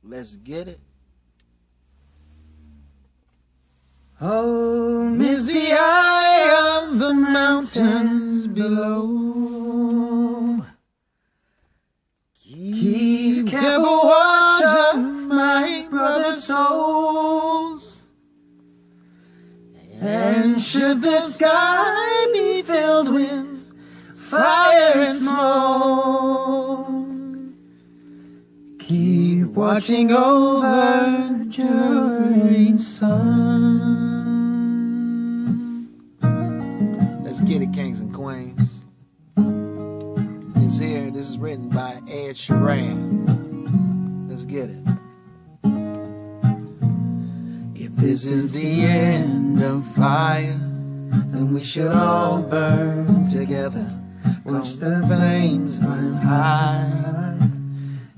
Let's get it. Oh, miss the eye of the mountains below. Keep careful watch of my brother's souls. And should the sky be filled with fire and smoke, keep watching over during sun. Let's get it, kings and queens. It's here. This is written by Ed Sheeran. Let's get it. If this is the end of fire, then we should all burn together. Watch the flames climb high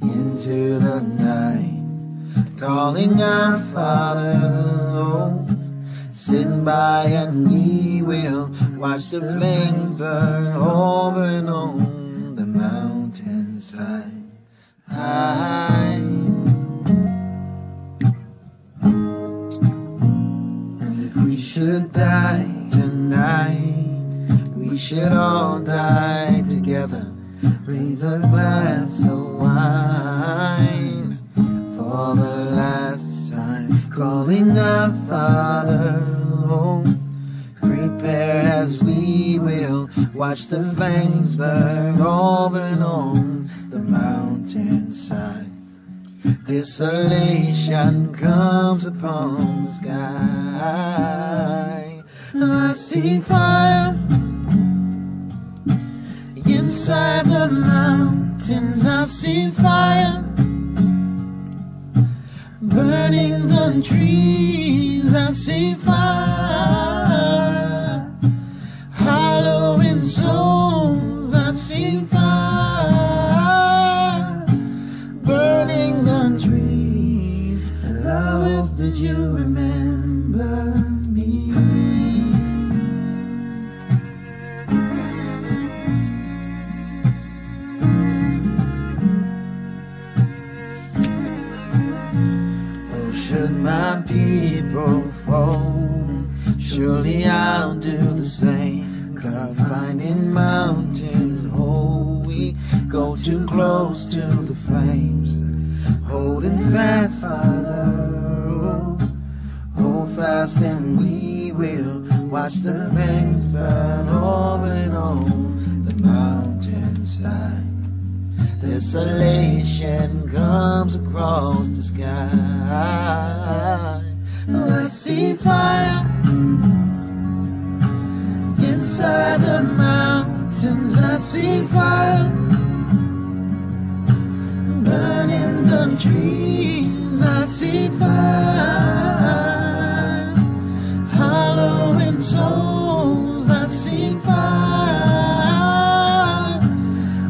into the night, calling our Father alone. Sitting by and we will watch the flames burn over and on the mountainside. And if we should die tonight, we should all die together. Raise a glass of wine for the last time, calling our Father alone. Prepare as we will watch the flames burn over and on the mountainside. Desolation comes upon the sky. I see fire inside the mountains. I see fire burning the trees. I see fire hollowing souls. I see fire burning the trees. How else did you remember me? Should my people fall, surely I'll do the same. Confined in mountains, hold we go too close to the flames. Holding fast, Father, hold fast and we will watch the flames burn over and on the mountainside. Desolation comes across the sky. I see fire inside the mountains. I see fire burning the trees. I see fire hollowing souls. I see fire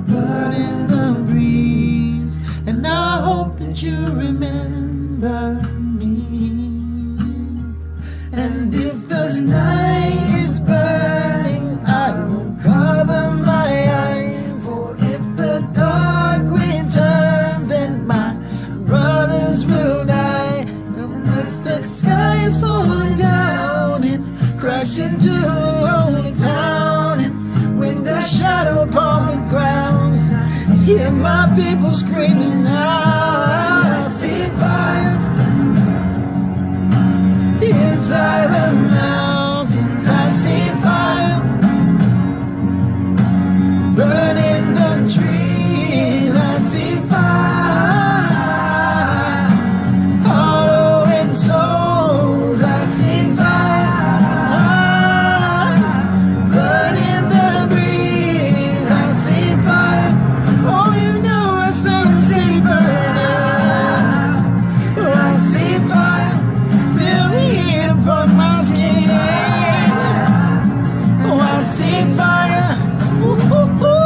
burning the breeze. And I hope that you remember me. And if the sky is burning, I will cover my eyes. For if the dark returns, then my brothers will die. Unless the sky is falling down and crash into a lonely town, and when the shadow upon the ground, hear my people screaming out. I see fire inside the mountains. I see fire burning the trees. I see fire hollowing souls. I see fire burning the breeze. I see fire. Oh, you know I saw the city burn out. I see fire. Feel the heat upon my skin. Oh, I see fire. Ooh, ooh, ooh.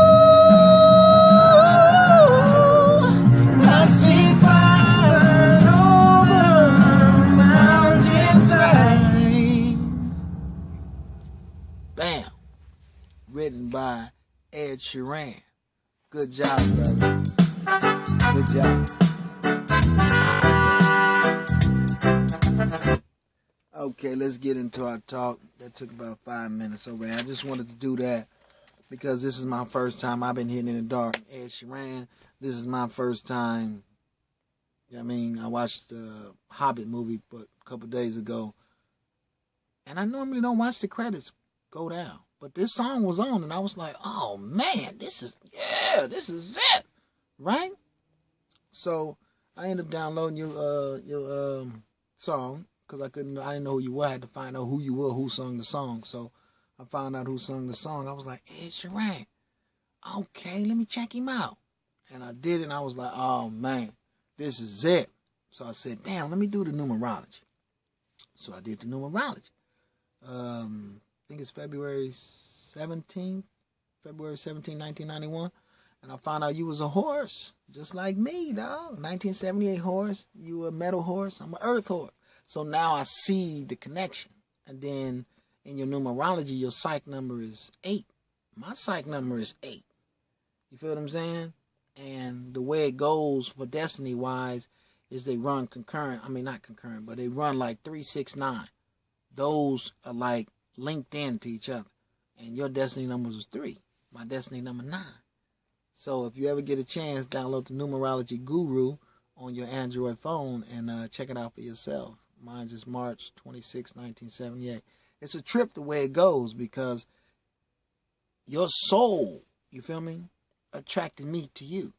I see fire over the mountainside. Bam. Written by Ed Sheeran. Good job, brother. Good job. Okay, let's get into our talk. That took about 5 minutes already. I just wanted to do that because this is my first time. I've been hitting in the dark. Ed Sheeran, this is my first time. I mean, I watched the Hobbit movie a couple days ago. And I normally don't watch the credits go down. But this song was on and I was like, oh man, this is it. Right? So I ended up downloading your song because I didn't know who you were. I had to find out who you were, who sung the song. So I found out who sung the song. I was like, Ed Sheeran. Okay, let me check him out. And I did it and I was like, oh man, this is it. So I said, damn, let me do the numerology. So I did the numerology. I think it's February 17th, 1991. And I found out you was a horse, just like me, dog. 1978 horse. You a metal horse. I'm an earth horse. So now I see the connection. And then in your numerology, your psych number is 8. My psych number is 8. You feel what I'm saying? And the way it goes for destiny-wise is they run concurrent. I mean, not concurrent, but they run like 3, 6, 9. Those are like linked in to each other. And your destiny number was 3. My destiny number 9. So if you ever get a chance, download the Numerology Guru on your Android phone and check it out for yourself. Mine's is March 26, 1978. It's a trip the way it goes because your soul, you feel me, attracted me to you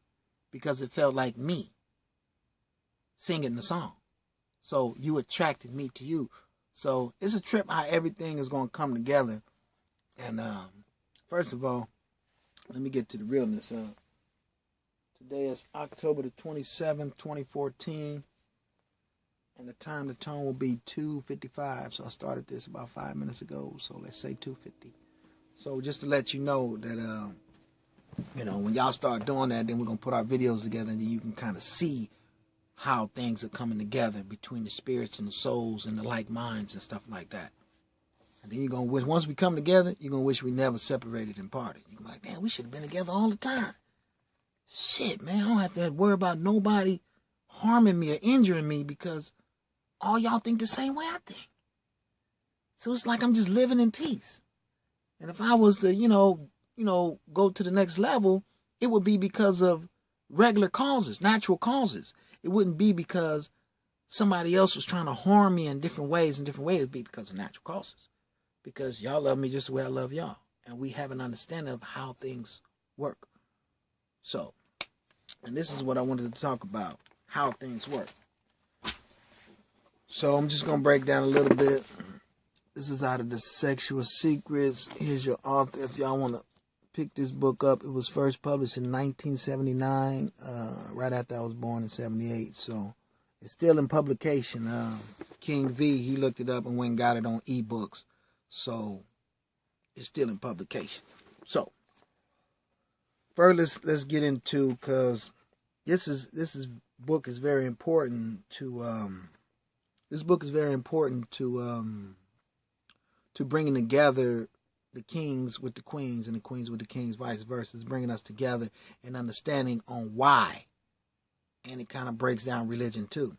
because it felt like me singing the song. So you attracted me to you. So it's a trip how everything is going to come together. And first of all, let me get to the realness. Today is October the 27th, 2014. And the time to tone will be 2:55. So I started this about 5 minutes ago. So let's say 2:50. So just to let you know that, when y'all start doing that, then we're going to put our videos together and then you can kind of see how things are coming together between the spirits and the souls and the like minds and stuff like that. And then you're going to wish, once we come together, you're going to wish we never separated and parted. You're going to be like, man, we should have been together all the time. Shit, man, I don't have to worry about nobody harming me or injuring me because all y'all think the same way I think. So it's like I'm just living in peace. And if I was to, go to the next level, it would be because of regular causes, natural causes. It wouldn't be because somebody else was trying to harm me in different ways. It would be because of natural causes. Because y'all love me just the way I love y'all. And we have an understanding of how things work. So, and this is what I wanted to talk about, how things work. So I'm just going to break down a little bit. This is out of The Sexual Secrets. Here's your author. If y'all want to pick this book up, it was first published in 1979, right after I was born in 78. So it's still in publication. King V, he looked it up and went and got it on ebooks. So it's still in publication. So first, let's get into, because this book is very important to bringing together the kings with the queens and the queens with the kings, vice versa. It's bringing us together and understanding on why. And it kind of breaks down religion too.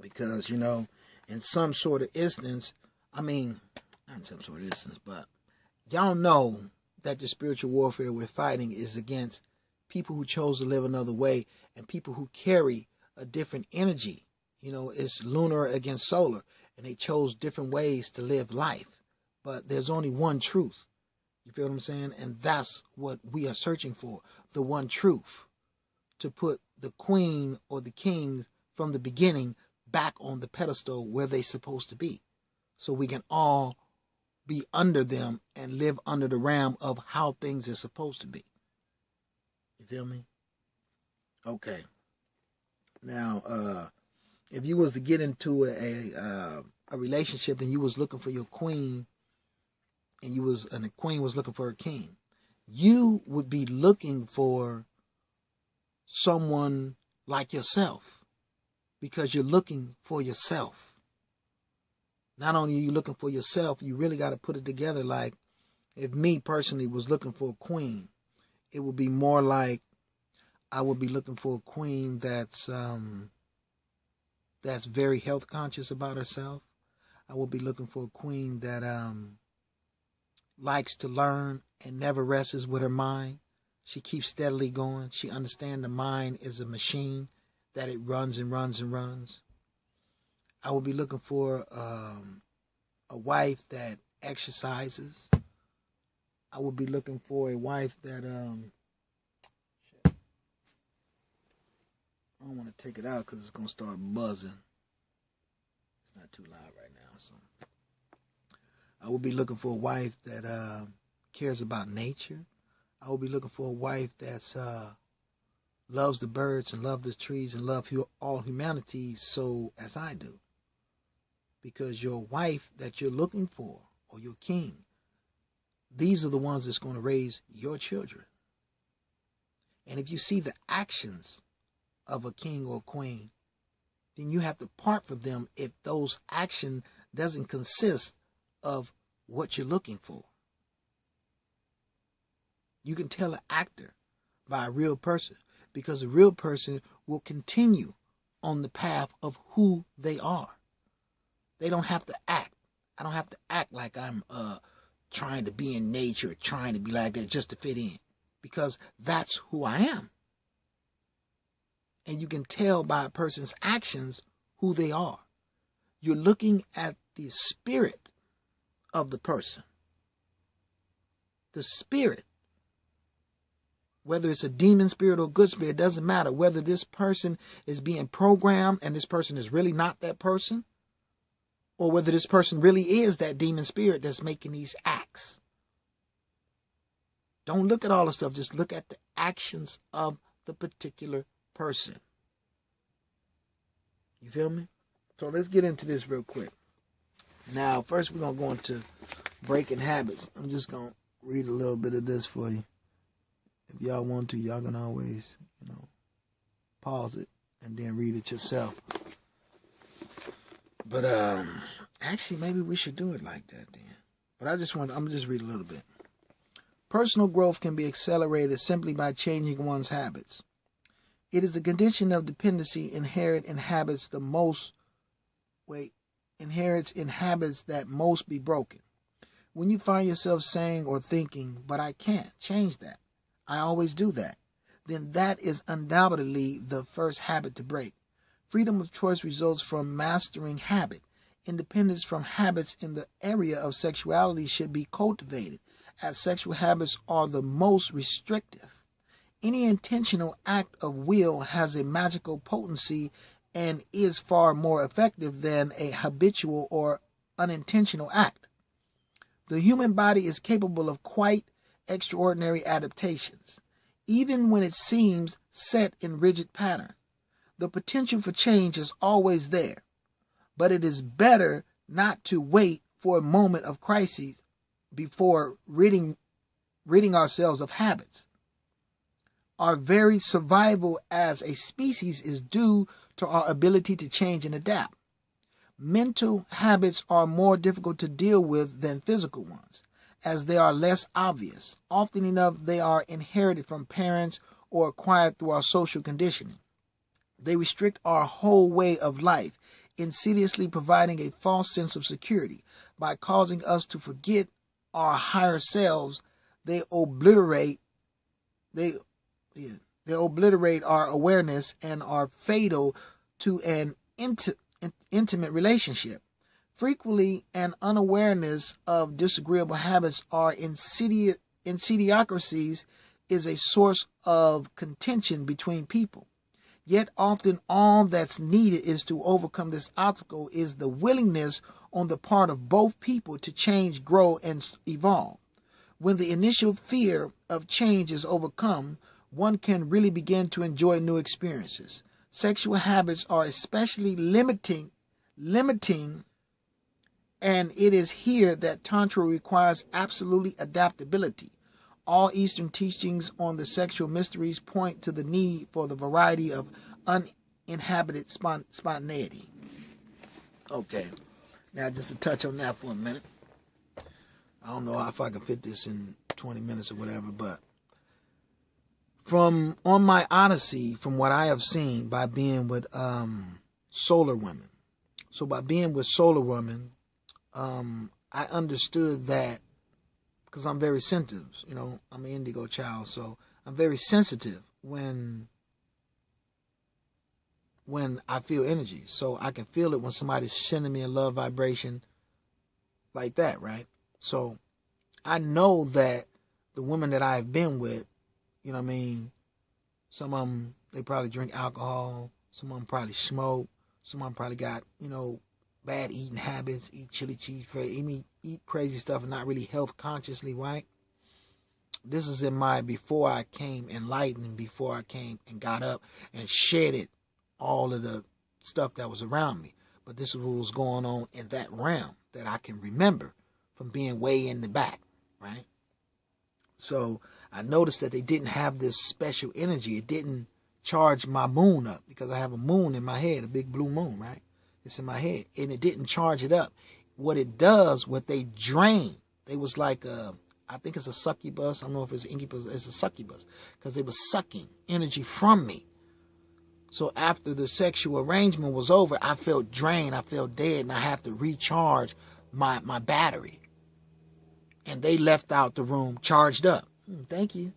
Because, in some sort of instance, not in some sort of instance, but y'all know that the spiritual warfare we're fighting is against people who chose to live another way and people who carry a different energy. It's lunar against solar, and they chose different ways to live life. But there's only one truth. You feel what I'm saying? And that's what we are searching for, the one truth. To put the queen or the kings from the beginning back on the pedestal where they're supposed to be. So we can all be under them and live under the realm of how things are supposed to be. You feel me? Okay. Now, if you was to get into a relationship and you was looking for your queen, and the queen was looking for her king, you would be looking for someone like yourself, because you're looking for yourself. Not only are you looking for yourself, you really got to put it together. Like, if me personally was looking for a queen, it would be more like I would be looking for a queen that's very health conscious about herself. I will be looking for a queen that likes to learn and never rests with her mind. She keeps steadily going. She understands the mind is a machine, that it runs and runs and runs. I will be looking for a wife that exercises. I will be looking for a wife that I don't want to take it out because it's going to start buzzing. It's not too loud right now, so I will be looking for a wife that cares about nature. I will be looking for a wife that loves the birds and loves the trees and loves all humanity so as I do. Because your wife that you're looking for, or your king, these are the ones that's going to raise your children. And if you see the actions of a king or a queen, then you have to part from them if those action doesn't consist of what you're looking for. You can tell an actor by a real person, because a real person will continue on the path of who they are. They don't have to act. I don't have to act like I'm trying to be in nature, trying to be like that just to fit in, because that's who I am. And you can tell by a person's actions who they are. You're looking at the spirit of the person. The spirit. Whether it's a demon spirit or a good spirit, it doesn't matter. Whether this person is being programmed and this person is really not that person, or whether this person really is that demon spirit that's making these acts. Don't look at all the stuff. Just look at the actions of the particular person. You feel me? So let's get into this real quick. Now, first we're going to go into breaking habits. I'm just going to read a little bit of this for you. If y'all want to, y'all can always, pause it and then read it yourself. But actually, maybe we should do it like that then. But I'm just read a little bit. Personal growth can be accelerated simply by changing one's habits. It is the condition of dependency inherent in habits that most be broken. When you find yourself saying or thinking, but I can't change that, I always do that, then that is undoubtedly the first habit to break. Freedom of choice results from mastering habit. Independence from habits in the area of sexuality should be cultivated, as sexual habits are the most restrictive. Any intentional act of will has a magical potency and is far more effective than a habitual or unintentional act. The human body is capable of quite extraordinary adaptations, even when it seems set in rigid pattern. The potential for change is always there, but it is better not to wait for a moment of crisis before ridding ourselves of habits. Our very survival as a species is due to our ability to change and adapt. Mental habits are more difficult to deal with than physical ones, as they are less obvious. Often enough, they are inherited from parents or acquired through our social conditioning. They restrict our whole way of life, insidiously providing a false sense of security. By causing us to forget our higher selves, they obliterate our awareness and are fatal to an intimate relationship. Frequently, an unawareness of disagreeable habits or insidiocracies is a source of contention between people. Yet often all that's needed is to overcome this obstacle is the willingness on the part of both people to change, grow, and evolve. When the initial fear of change is overcome, one can really begin to enjoy new experiences. Sexual habits are especially limiting, and it is here that Tantra requires absolutely adaptability. All Eastern teachings on the sexual mysteries point to the need for the variety of uninhabited spontaneity. Okay, now just to touch on that for a minute. I don't know if I can fit this in 20 minutes or whatever, but on my odyssey, from what I have seen by being with solar women. So by being with solar women, I understood that because I'm very sensitive. You know, I'm an indigo child, so I'm very sensitive when I feel energy. So I can feel it when somebody's sending me a love vibration like that, right? So I know that the women that I've been with, you know what I mean, some of them, they probably drink alcohol, some of them probably smoke, some of them probably got, you know, bad eating habits, eat chili cheese, eat crazy stuff and not really health consciously, right? This is in my before I came enlightened and before I came and got up and shedded all of the stuff that was around me. But this is what was going on in that realm that I can remember from being way in the back, right? So I noticed that they didn't have this special energy. It didn't charge my moon up because I have a moon in my head, a big blue moon, right? It's in my head. And it didn't charge it up. What it does, what they drain, they was like, I think it's a succubus. I don't know if it's an incubus. It's a succubus because they were sucking energy from me. So after the sexual arrangement was over, I felt drained. I felt dead, and I have to recharge my battery. And they left out the room charged up. Thank you.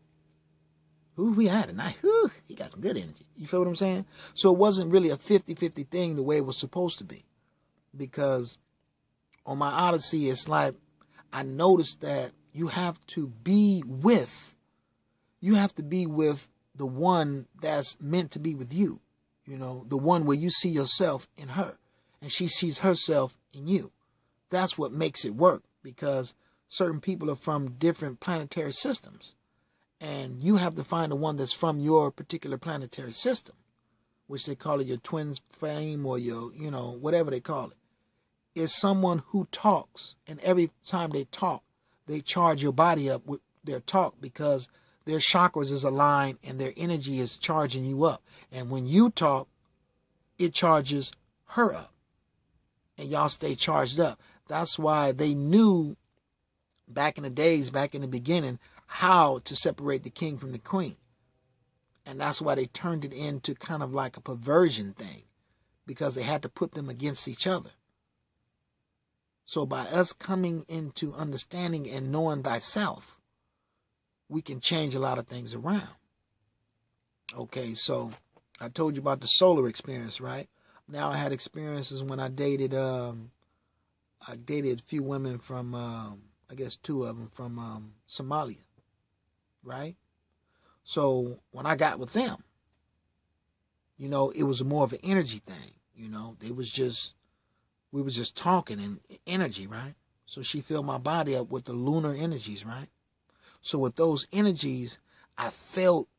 Ooh, we had a night. Ooh, he got some good energy. You feel what I'm saying? So it wasn't really a 50-50 thing the way it was supposed to be. Because on my Odyssey, it's like I noticed that you have to be with the one that's meant to be with you. You know, the one where you see yourself in her and she sees herself in you. That's what makes it work, because certain people are from different planetary systems. And you have to find the one that's from your particular planetary system, which they call it your twin flame or your, you know, whatever they call it. Is someone who talks, and every time they talk, they charge your body up with their talk because their chakras is aligned and their energy is charging you up. And when you talk, it charges her up. And y'all stay charged up. That's why they knew back in the days, back in the beginning, how to separate the king from the queen. And that's why they turned it into kind of like a perversion thing, because they had to put them against each other. So by us coming into understanding and knowing thyself, we can change a lot of things around. Okay, so I told you about the solar experience, right? Now I had experiences when I dated a few women from, I guess 2 of them from Somalia, right? So when I got with them, you know, it was more of an energy thing. You know, we was just talking in energy, right? So she filled my body up with the lunar energies, right? So with those energies, I felt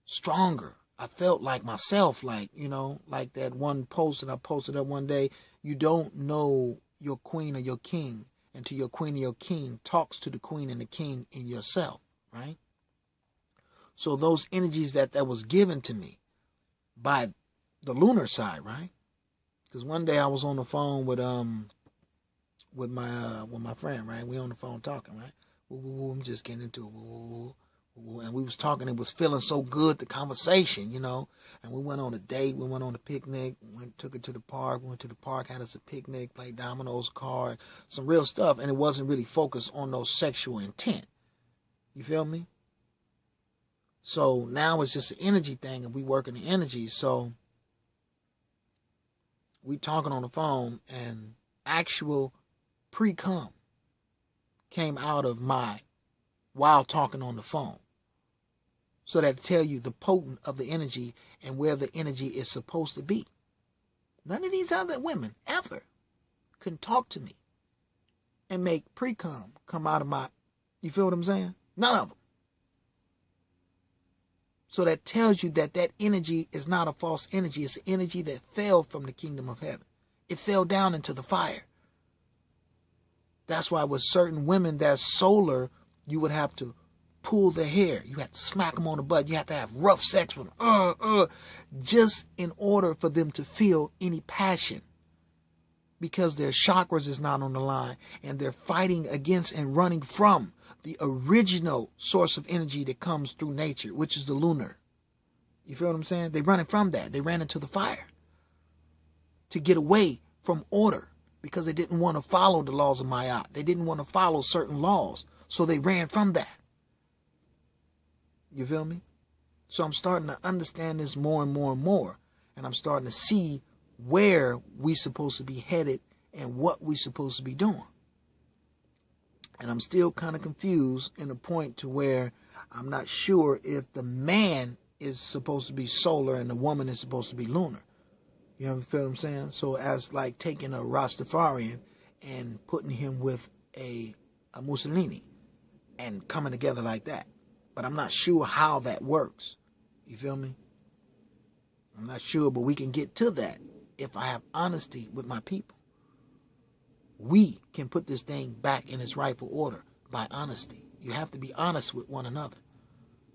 stronger. I felt like myself, like, you know, like that one post that I posted up one day. You don't know your queen or your king until your queen or your king talks to the queen and the king in yourself, right? So those energies that was given to me by the lunar side, right? Because one day I was on the phone with my friend, right? We on the phone talking, right? I'm just getting into it. And we was talking. It was feeling so good, the conversation, you know. And we went on a date. We went on a picnic. Took her to the park. Went to the park, had us a picnic, played dominoes, cards, some real stuff. And it wasn't really focused on no sexual intent. You feel me? So now it's just an energy thing, and we working the energy. So we talking on the phone, and actual pre-cum came out of my while talking on the phone. So that tell you the potent of the energy and where the energy is supposed to be. None of these other women ever can talk to me and make pre-cum come out of my, you feel what I'm saying? None of them. So that tells you that that energy is not a false energy. It's an energy that fell from the kingdom of heaven. It fell down into the fire. That's why with certain women that's solar, you would have to pull their hair. You have to smack them on the butt. You have to have rough sex with them. Just in order for them to feel any passion. Because their chakras is not on the line. And they're fighting against and running from the original source of energy that comes through nature, which is the lunar. You feel what I'm saying? They're running from that. They ran into the fire to get away from order. because they didn't want to follow the laws of Ma'at. They didn't want to follow certain laws, so they ran from that. You feel me? So I'm starting to understand this more and more and more, and I'm starting to see where we supposed to be headed and what we supposed to be doing. And I'm still kind of confused in a point to where I'm not sure if the man is supposed to be solar and the woman is supposed to be lunar. You know, feel what I'm saying? So as like taking a Rastafarian and putting him with a Mussolini and coming together like that. But I'm not sure how that works. You feel me? I'm not sure, but we can get to that if I have honesty with my people. We can put this thing back in its rightful order by honesty. You have to be honest with one another.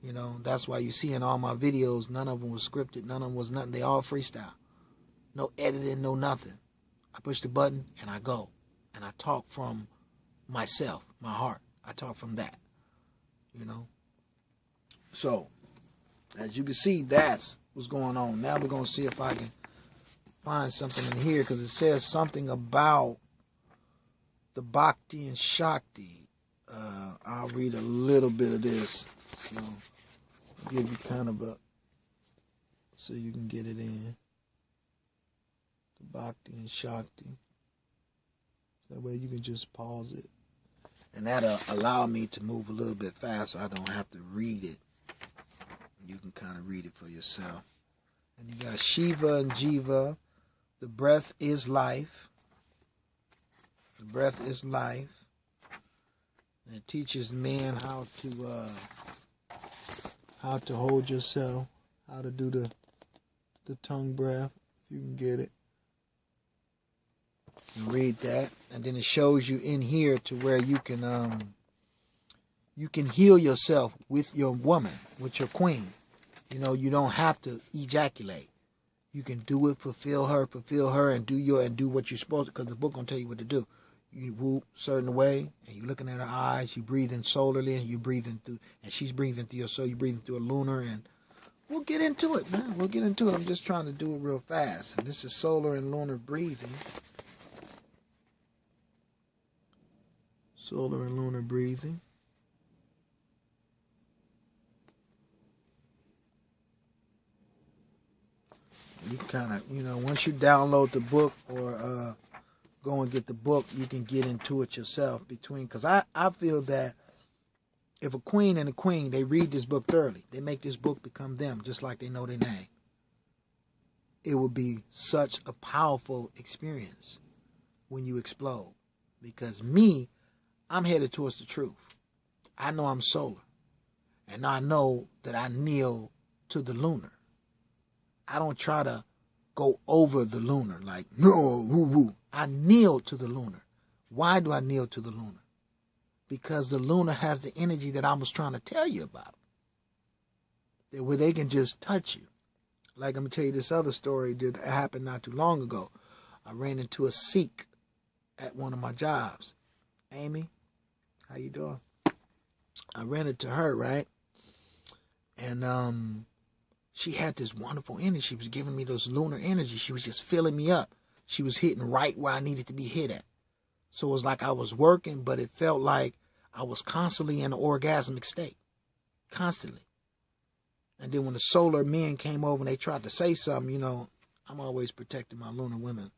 You know, that's why you see in all my videos, none of them was scripted, none of them was nothing. They all freestyle. No editing, no nothing. I push the button and I go. And I talk from myself, my heart. I talk from that. You know? So, as you can see, that's what's going on. Now we're going to see if I can find something in here, because it says something about the Bhakti and Shakti. I'll read a little bit of this. So, give you kind of a, so you can get it in. The Bhakti and Shakti. That way you can just pause it. And that'll allow me to move a little bit faster. I don't have to read it. You can kind of read it for yourself. And you got Shiva and Jiva. The breath is life. The breath is life. And it teaches men how to hold yourself, how to do the tongue breath, if you can get it. You read that, and then it shows you in here to where you can heal yourself with your woman, with your queen. You know, you don't have to ejaculate. You can do it, fulfill her, and do what you're supposed to, because the book gonna tell you what to do. You whoop a certain way, and you're looking at her eyes, you breathing solarly, and you breathing through, and she's breathing through your soul, you breathing through a lunar, and we'll get into it, man. We'll get into it. I'm just trying to do it real fast. And this is solar and lunar breathing. Solar and lunar breathing. You kind of, you know, once you download the book or go and get the book, you can get into it yourself because I feel that if a queen and a queen, they read this book thoroughly, they make this book become them just like they know their name, it will be such a powerful experience when you explode. Because me, I'm headed towards the truth. I know I'm solar. And I know that I kneel to the lunar. I don't try to go over the lunar like, no, woo-woo. I kneel to the lunar. Why do I kneel to the lunar? Because the lunar has the energy that I was trying to tell you about. Where they can just touch you. Like I'm going to tell you this other story that happened not too long ago. I ran into a Sikh at one of my jobs. Amy, how you doing? I ran into her, right? And she had this wonderful energy. She was giving me those lunar energy. She was just filling me up. She was hitting right where I needed to be hit at. So it was like I was working, but it felt like I was constantly in an orgasmic state. Constantly. And then when the solar men came over and they tried to say something, you know, I'm always protecting my lunar women.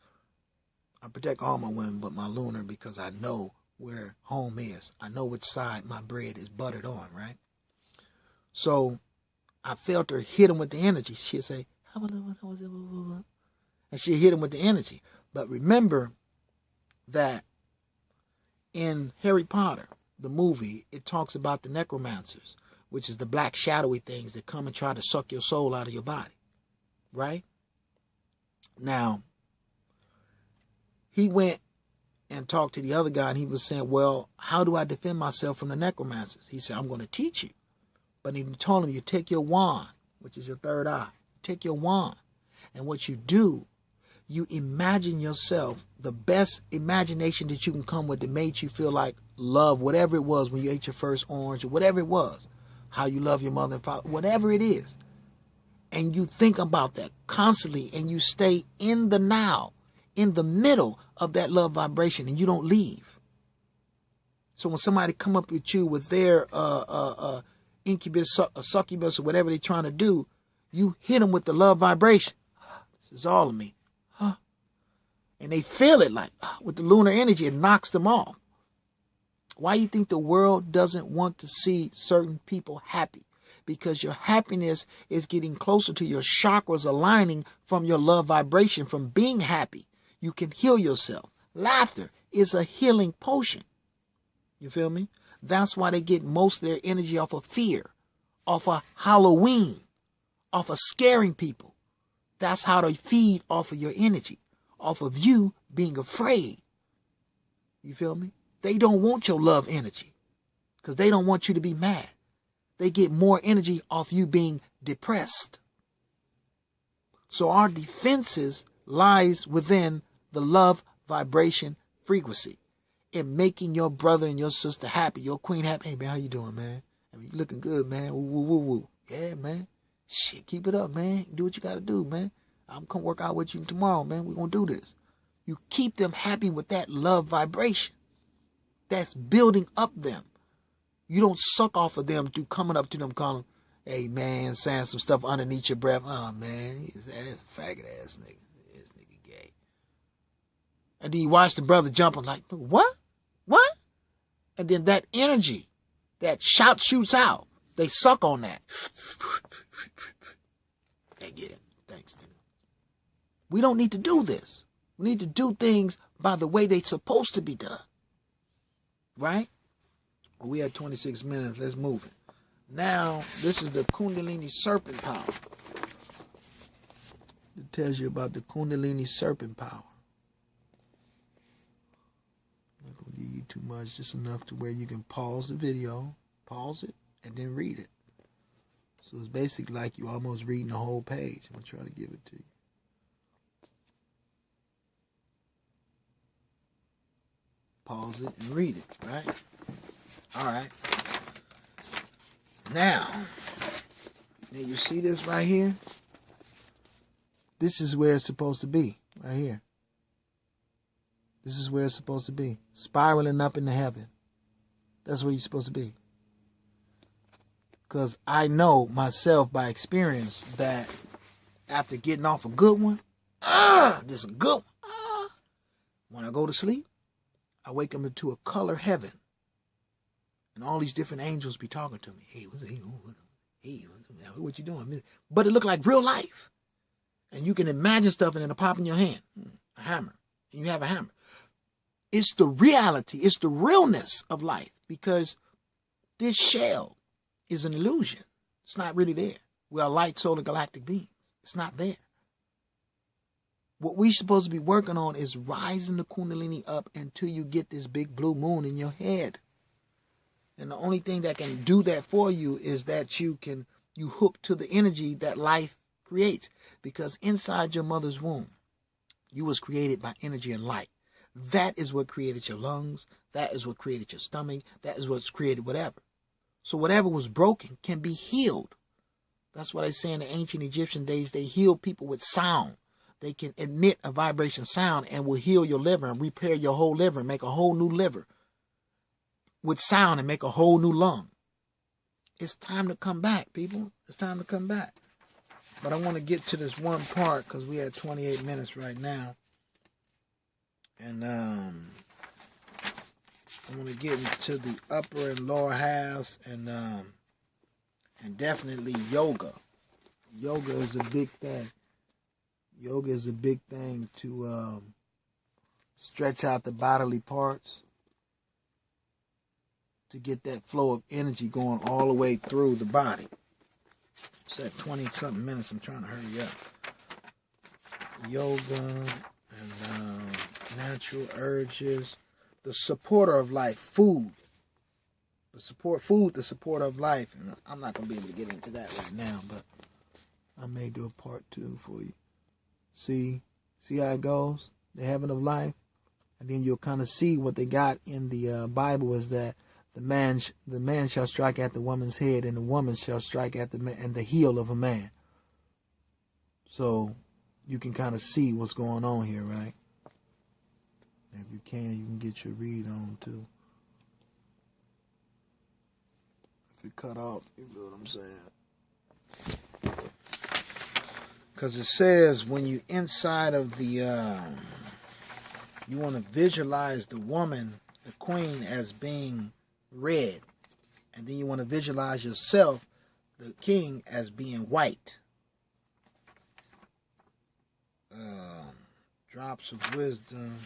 I protect all my women but my lunar because I know where home is. I know which side my bread is buttered on, right? So I felt her hit him with the energy. She'd say, and she'd hit him with the energy. But remember that in Harry Potter, the movie, it talks about the necromancers, which is the black shadowy things that come and try to suck your soul out of your body. Right? Now, he went and talked to the other guy, and he was saying, well, how do I defend myself from the necromancers? He said, I'm going to teach you. But he told him, you take your wand, which is your third eye. Take your wand. And what you do, you imagine yourself, the best imagination that you can come with that made you feel like love, whatever it was when you ate your first orange, or whatever it was, how you love your mother and father, whatever it is. And you think about that constantly, and you stay in the now, in the middle of that love vibration and you don't leave. So when somebody come up with you with their incubus, succubus, or whatever they're trying to do, you hit them with the love vibration. This is all of me. And they feel it like, with the lunar energy, it knocks them off. Why you think the world doesn't want to see certain people happy? Because your happiness is getting closer to your chakras aligning from your love vibration, from being happy. You can heal yourself. Laughter is a healing potion. You feel me? That's why they get most of their energy off of fear, off of Halloween, off of scaring people. That's how they feed off of your energy, off of you being afraid. You feel me? They don't want your love energy because they don't want you to be mad. They get more energy off you being depressed. So our defenses lies within the love vibration frequency and making your brother and your sister happy, your queen happy. Hey, man, how you doing, man? I mean, you looking good, man. Woo, woo, woo, woo. Yeah, man. Shit, keep it up, man. Do what you got to do, man. I'm come work out with you tomorrow, man. We're going to do this. You keep them happy with that love vibration. That's building up them. You don't suck off of them through coming up to them calling, hey, man, saying some stuff underneath your breath. Oh, man, that's a faggot ass nigga. This nigga gay. And then you watch the brother jumping like, what? What? And then that energy, that shout shoots out. They suck on that. They get it. Thanks, nigga. We don't need to do this. We need to do things by the way they're supposed to be done. Right? We had 26 minutes. Let's move it. Now, this is the Kundalini Serpent Power. It tells you about the Kundalini Serpent Power. I'm not going to give you too much, just enough to where you can pause the video, pause it, and then read it. So it's basically like you almost reading the whole page. I'm going to try to give it to you. Pause it and read it, right? All right. Now you see this right here? This is where it's supposed to be, right here. This is where it's supposed to be. Spiraling up into heaven. That's where you're supposed to be. Because I know myself by experience that after getting off a good one, this is a good one. When I go to sleep, I wake up into a color heaven. And all these different angels be talking to me. Hey, what you doing? But it look like real life. And you can imagine stuff and it'll pop in your hand. A hammer. And you have a hammer. It's the reality. It's the realness of life. Because this shell is an illusion. It's not really there. We are light, solar, galactic beings. It's not there. What we're supposed to be working on is rising the Kundalini up until you get this big blue moon in your head. And the only thing that can do that for you is that you hook to the energy that life creates. Because inside your mother's womb, you was created by energy and light. That is what created your lungs. That is what created your stomach. That is what's created whatever. So whatever was broken can be healed. That's what I say in the ancient Egyptian days. They healed people with sound. They can emit a vibration sound and will heal your liver and repair your whole liver and make a whole new liver with sound and make a whole new lung. It's time to come back, people. It's time to come back. But I want to get to this one part because we had 28 minutes right now. And I want to get into the upper and lower halves and definitely yoga. Yoga is a big thing. Yoga is a big thing to stretch out the bodily parts, to get that flow of energy going all the way through the body. It's at 20-something minutes. I'm trying to hurry up. Yoga and natural urges. The supporter of life, food. The supporter of life. And I'm not going to be able to get into that right now, but I may do a part 2 for you. See how it goes? The heaven of life. And then you'll kind of see what they got in the Bible is that the man shall strike at the woman's head, and the woman shall strike at the heel of a man. So you can kind of see what's going on here, right? If you can get your read on too. If it cut off, you feel what I'm saying? Because it says when you inside of the, you want to visualize the woman, the queen, as being red. And then you want to visualize yourself, the king, as being white. Drops of wisdom.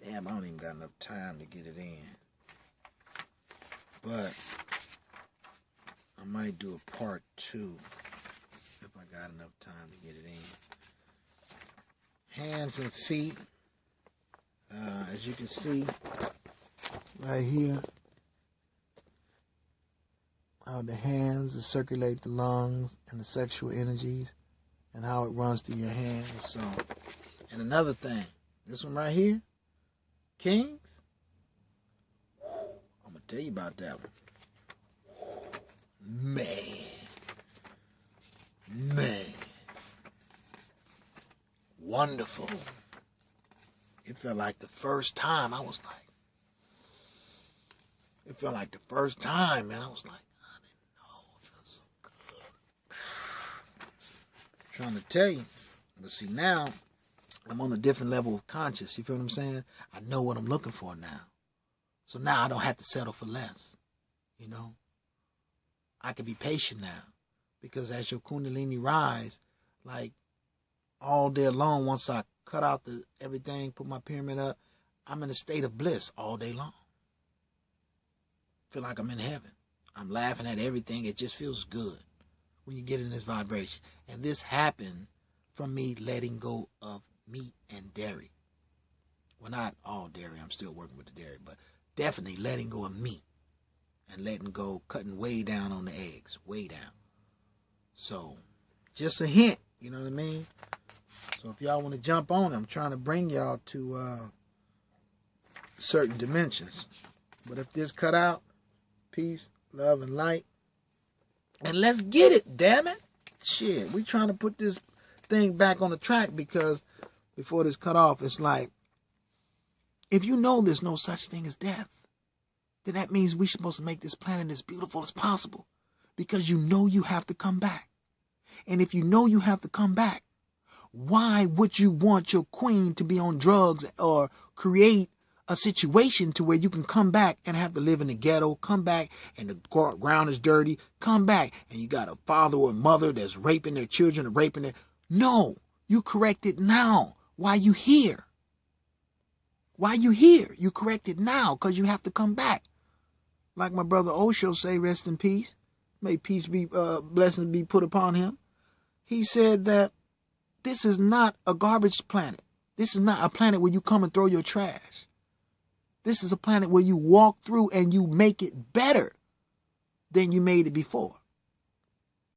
Damn, I don't even got enough time to get it in. But I might do a part 2 if I got enough time to get it in. Hands and feet. As you can see right here, how the hands circulate the lungs and the sexual energies and how it runs through your hands. So, and another thing, this one right here, Kings, I'm going to tell you about that one. Man. Wonderful. It felt like the first time. It felt like the first time, man. I was like, I didn't know. It felt so good. Trying to tell you. But see, now I'm on a different level of conscious. You feel what I'm saying? I know what I'm looking for now. So now I don't have to settle for less. You know? I can be patient now. Because as your Kundalini rise, like all day long, once I cut out everything, put my pyramid up, I'm in a state of bliss all day long. Feel like I'm in heaven. I'm laughing at everything. It just feels good when you get in this vibration. And this happened from me letting go of meat and dairy. Well, not all dairy. I'm still working with the dairy. But definitely letting go of meat. And letting go, cutting way down on the eggs. Way down. So, just a hint. You know what I mean? So if y'all want to jump on, I'm trying to bring y'all to certain dimensions. But if this cut out, peace, love, and light. And let's get it, damn it. Shit, we trying to put this thing back on the track because before this cut off, it's like, if you know there's no such thing as death, then that means we're supposed to make this planet as beautiful as possible because you know you have to come back. And if you know you have to come back, why would you want your queen to be on drugs or create a situation to where you can come back and have to live in the ghetto, come back and the ground is dirty, come back and you got a father or a mother that's raping their children or raping their... No, you correct it now. Why you here? Why you here? You correct it now because you have to come back. Like my brother Osho say, rest in peace. May peace be, blessings be put upon him. He said that this is not a garbage planet. This is not a planet where you come and throw your trash. This is a planet where you walk through and you make it better than you made it before.